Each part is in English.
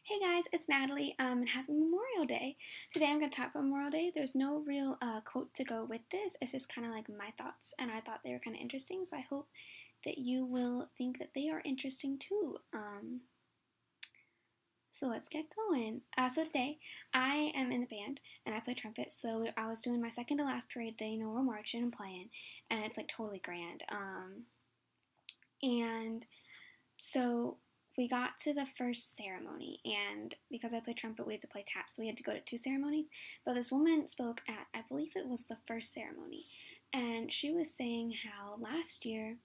Hey guys, it's Natalie, and happy Memorial Day. Today I'm going to talk about Memorial Day. There's no real quote to go with this. It's just kind of like my thoughts, and I thought they were kind of interesting, so I hope that you will think that they are interesting too. So let's get going. So today I am in the band and I play trumpet. So I was doing my second to last parade day. We're marching and playing, and it's like totally grand. And so we got to the first ceremony, and because I play trumpet, we had to play taps, so we had to go to two ceremonies. But this woman spoke at, I believe it was the first ceremony, and she was saying how last year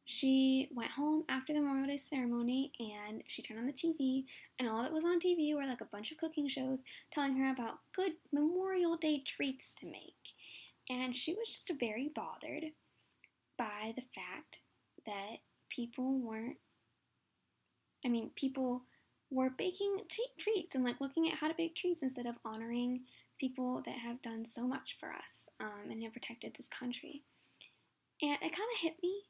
she went home after the Memorial Day ceremony and she turned on the TV, and all that was on TV were like a bunch of cooking shows telling her about good Memorial Day treats to make. And she was just very bothered by the fact that people weren't people were baking treats and like looking at how to bake treats instead of honoring people that have done so much for us and have protected this country. And it kind of hit me,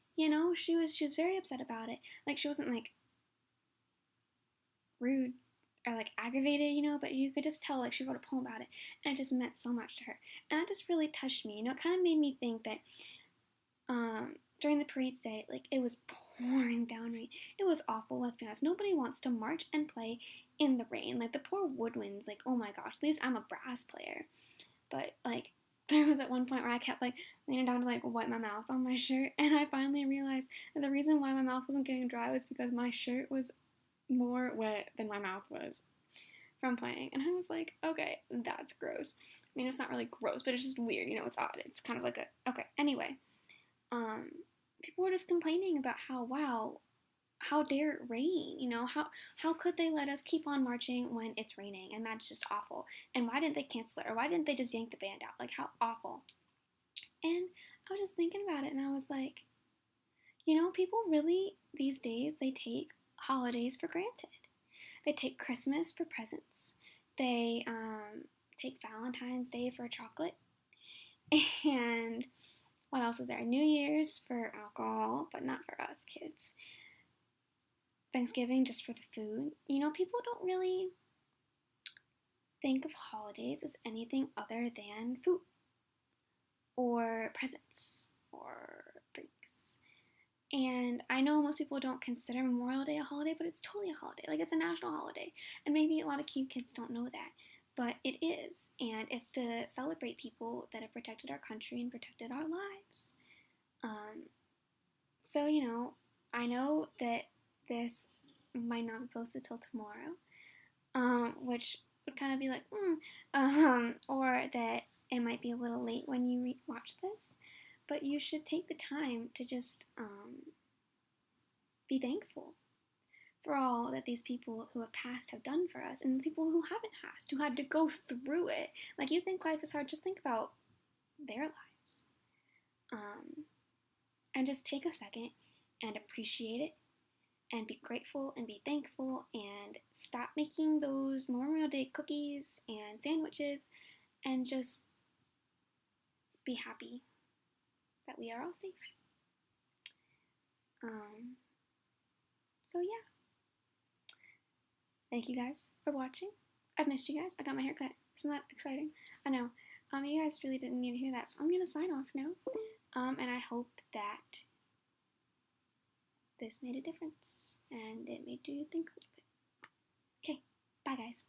She was very upset about it. Like she wasn't like rude or like aggravated, but you could just tell like she wrote a poem about it, and it just meant so much to her, and that just really touched me. It kind of made me think that during the parade today, like it was pouring down rain. It was awful, let's be honest. Nobody wants to march and play in the rain. Like the poor woodwinds, like oh my gosh, at least I'm a brass player. But like there was at one point where I kept like leaning down to like wipe my mouth on my shirt, and I finally realized that the reason why my mouth wasn't getting dry was because my shirt was more wet than my mouth was from playing. And I was like, okay, that's gross. I mean, it's not really gross, but it's just weird, it's odd. It's kind of like a, okay, anyway. People were just complaining about how, wow, how dare it rain? How could they let us keep on marching when it's raining? And that's just awful. And why didn't they cancel it? Or why didn't they just yank the band out? Like, how awful. And I was just thinking about it, and I was like, people really, these days, they take holidays for granted. They take Christmas for presents. They take Valentine's Day for chocolate. And what else is there? New Year's for alcohol, but not for us kids. Thanksgiving just for the food. People don't really think of holidays as anything other than food or presents or drinks. And I know most people don't consider Memorial Day a holiday, but it's totally a holiday. Like it's a national holiday. And maybe a lot of cute kids don't know that. But it is. And it's to celebrate people that have protected our country and protected our lives. So, I know that this might not be posted till tomorrow, which would kind of be like, or that it might be a little late when you watch this, but you should take the time to just be thankful for all that these people who have passed have done for us, and the people who haven't passed, who had to go through it. Like, you think life is hard, just think about their lives. And just take a second and appreciate it and be grateful and be thankful and stop making those Memorial Day cookies and sandwiches and just be happy that we are all safe. So yeah. Thank you guys for watching. I've missed you guys. I got my hair cut. Isn't that exciting? I know. You guys really didn't need to hear that, so I'm gonna sign off now. And I hope that this made a difference and it made you think a little bit. Okay, bye guys.